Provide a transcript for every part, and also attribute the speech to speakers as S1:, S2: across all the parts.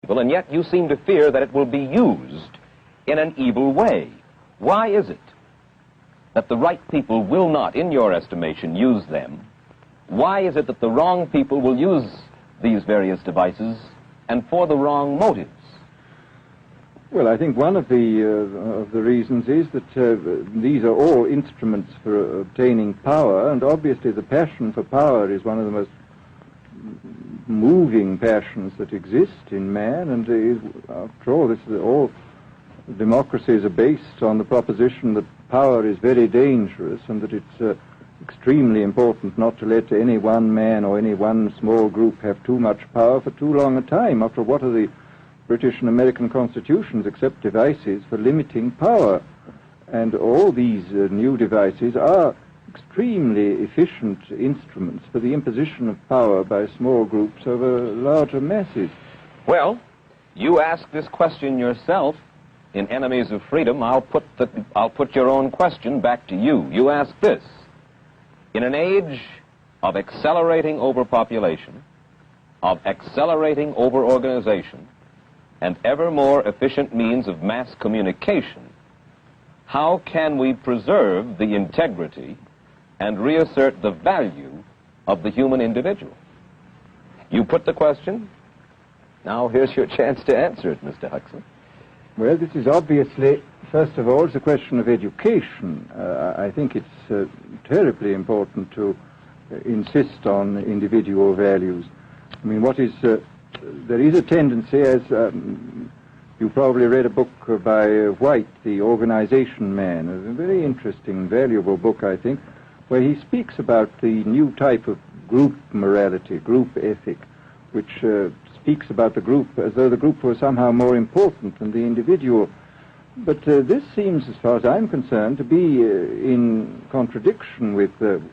S1: and yet you seem to fear that it will be used in an evil way. Why is it that the right people will not, in your estimation, use them? Why is it that the wrong people will use these various devices and for the wrong motives?
S2: Well, I think one of the reasons is that these are all instruments for obtaining power, and obviously the passion for power is one of the most moving passions that exist in man, and after all, all democracies are based on the proposition that power is very dangerous and that it's extremely important not to let any one man or any one small group have too much power for too long a time. After all, what are the British and American constitutions except devices for limiting power? And all these new devices are extremely efficient instruments for the imposition of power by small groups over larger masses.
S1: Well, you ask this question yourself in Enemies of Freedom. I'll put your own question back to you. You ask this: in an age of accelerating overpopulation, of accelerating overorganization, and ever more efficient means of mass communication, how can we preserve the integrity and reassert the value of the human individual? You put the question. Now here's your chance to answer it, Mr. Huxley.
S2: Well, this is obviously, first of all, it's a question of education. I think it's terribly important to insist on individual values. I mean, there is a tendency, as you probably read a book by White, The Organization Man, a very interesting, valuable book, I think, where he speaks about the new type of group morality, group ethic, which speaks about the group as though the group was somehow more important than the individual. But this seems, as far as I'm concerned, to be in contradiction with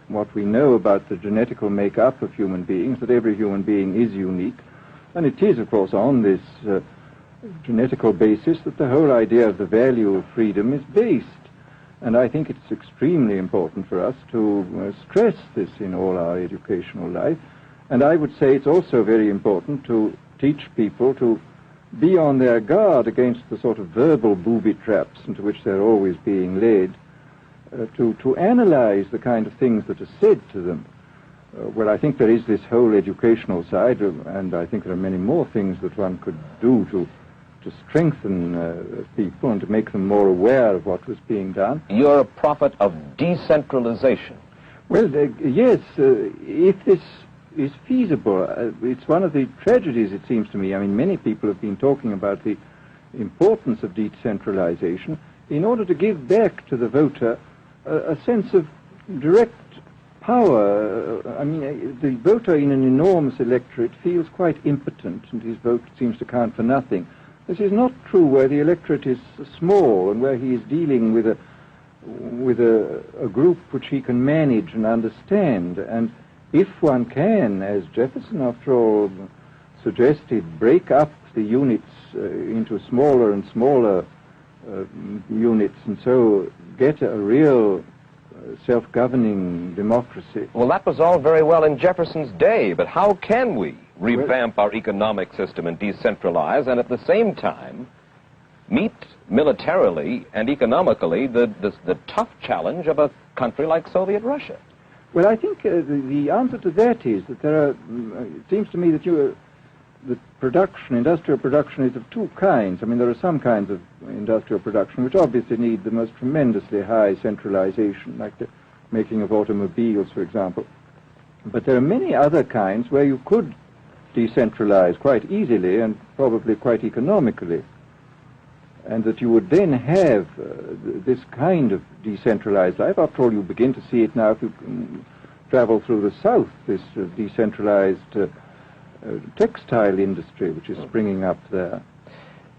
S2: what we know about the genetical makeup of human beings, that every human being is unique. And it is, of course, on this genetical basis that the whole idea of the value of freedom is based. And I think it's extremely important for us to stress this in all our educational life. And I would say it's also very important to teach people to be on their guard against the sort of verbal booby traps into which they're always being led, to analyze the kind of things that are said to them. Well, I think there is this whole educational side, and I think there are many more things that one could do to strengthen people and to make them more aware of what was being done.
S1: You're a prophet of decentralization.
S2: Well, yes, if this is feasible. It's one of the tragedies, it seems to me. I mean, many people have been talking about the importance of decentralization in order to give back to the voter a sense of direct power. I mean, the voter in an enormous electorate feels quite impotent, and his vote seems to count for nothing. This is not true where the electorate is small and where he is dealing with a group which he can manage and understand. And if one can, as Jefferson, after all, suggested, break up the units into smaller and smaller units, and so get a real self-governing democracy.
S1: Well, that was all very well in Jefferson's day, but how can we revamp our economic system and decentralize and at the same time meet militarily and economically the tough challenge of a country like Soviet Russia?
S2: Well, I think the answer to that is that there are, it seems to me that the production, industrial production, is of two kinds. I mean, there are some kinds of industrial production which obviously need the most tremendously high centralization, like the making of automobiles, for example. But there are many other kinds where you could decentralize quite easily and probably quite economically, and that you would then have this kind of decentralized life. After all, you begin to see it now if you travel through the South, this decentralized textile industry which is springing up there.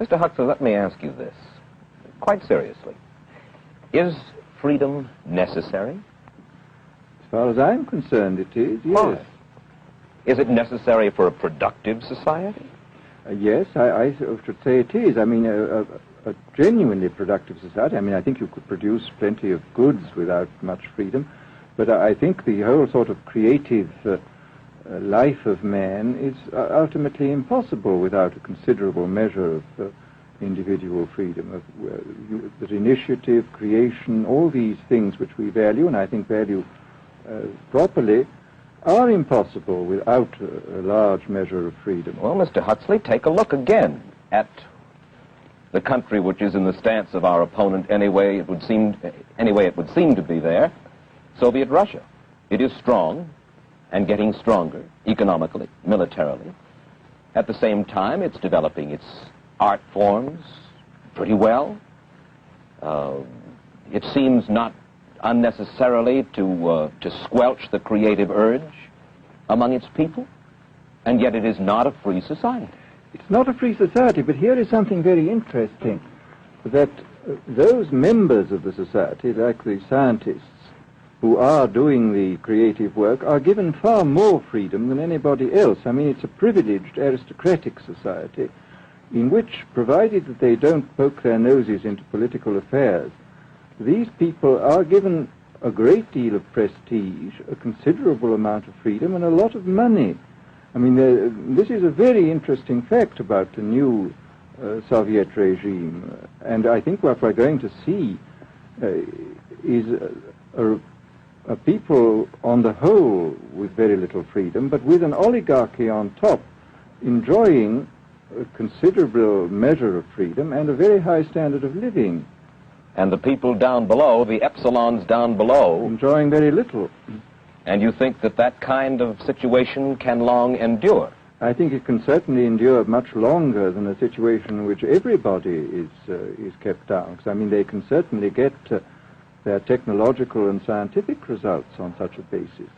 S1: Mr. Huxley, let me ask you this, quite seriously. Is freedom necessary?
S2: As far as I'm concerned, it is, yes.
S1: Why? Is it necessary for a productive society?
S2: Yes, I should say it is. I mean, a genuinely productive society. I mean, I think you could produce plenty of goods without much freedom, but I think the whole sort of creative life of man is ultimately impossible without a considerable measure of individual freedom, that initiative, creation, all these things which we value, and I think value properly, are impossible without a large measure of freedom.
S1: Well, Mr. Huxley, take a look again at the country which is in the stance of our opponent anyway it would seem to be there, Soviet Russia. It is strong and getting stronger economically, militarily. At the same time, it's developing its art forms pretty well. It seems not unnecessarily to squelch the creative urge among its people, and yet it is not a free society.
S2: It's not a free society, but here is something very interesting, that those members of the society, like the scientists who are doing the creative work, are given far more freedom than anybody else. I mean, it's a privileged aristocratic society in which, provided that they don't poke their noses into political affairs, these people are given a great deal of prestige, a considerable amount of freedom, and a lot of money. I mean, this is a very interesting fact about the new Soviet regime, and I think what we're going to see is a people on the whole with very little freedom, but with an oligarchy on top, enjoying a considerable measure of freedom and a very high standard of living.
S1: And the people down below, the epsilons down below,
S2: enjoying very little.
S1: And you think that that kind of situation can long endure?
S2: I think it can certainly endure much longer than a situation in which everybody is kept down. Because, I mean, they can certainly get their technological and scientific results on such a basis.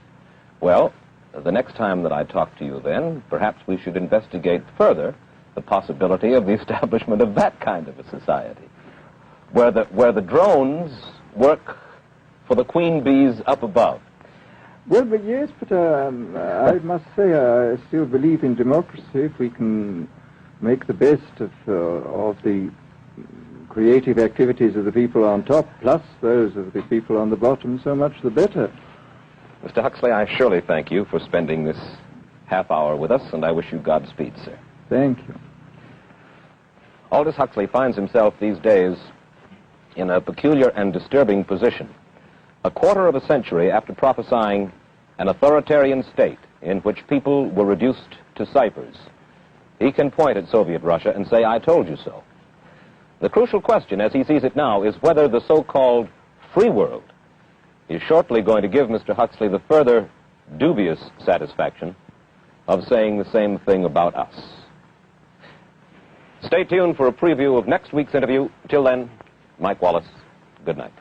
S1: Well, the next time that I talk to you then, perhaps we should investigate further the possibility of the establishment of that kind of a society, where the drones work for the queen bees up above.
S2: Well, but yes, but I must say I still believe in democracy. If we can make the best of the creative activities of the people on top, plus those of the people on the bottom, so much the better.
S1: Mr. Huxley, I surely thank you for spending this half hour with us, and I wish you Godspeed, sir.
S2: Thank you.
S1: Aldous Huxley finds himself these days in a peculiar and disturbing position. A quarter of a century after prophesying an authoritarian state in which people were reduced to ciphers, he can point at Soviet Russia and say, "I told you so." The crucial question, as he sees it now, is whether the so-called free world is shortly going to give Mr. Huxley the further dubious satisfaction of saying the same thing about us. Stay tuned for a preview of next week's interview. Till then, Mike Wallace, good night.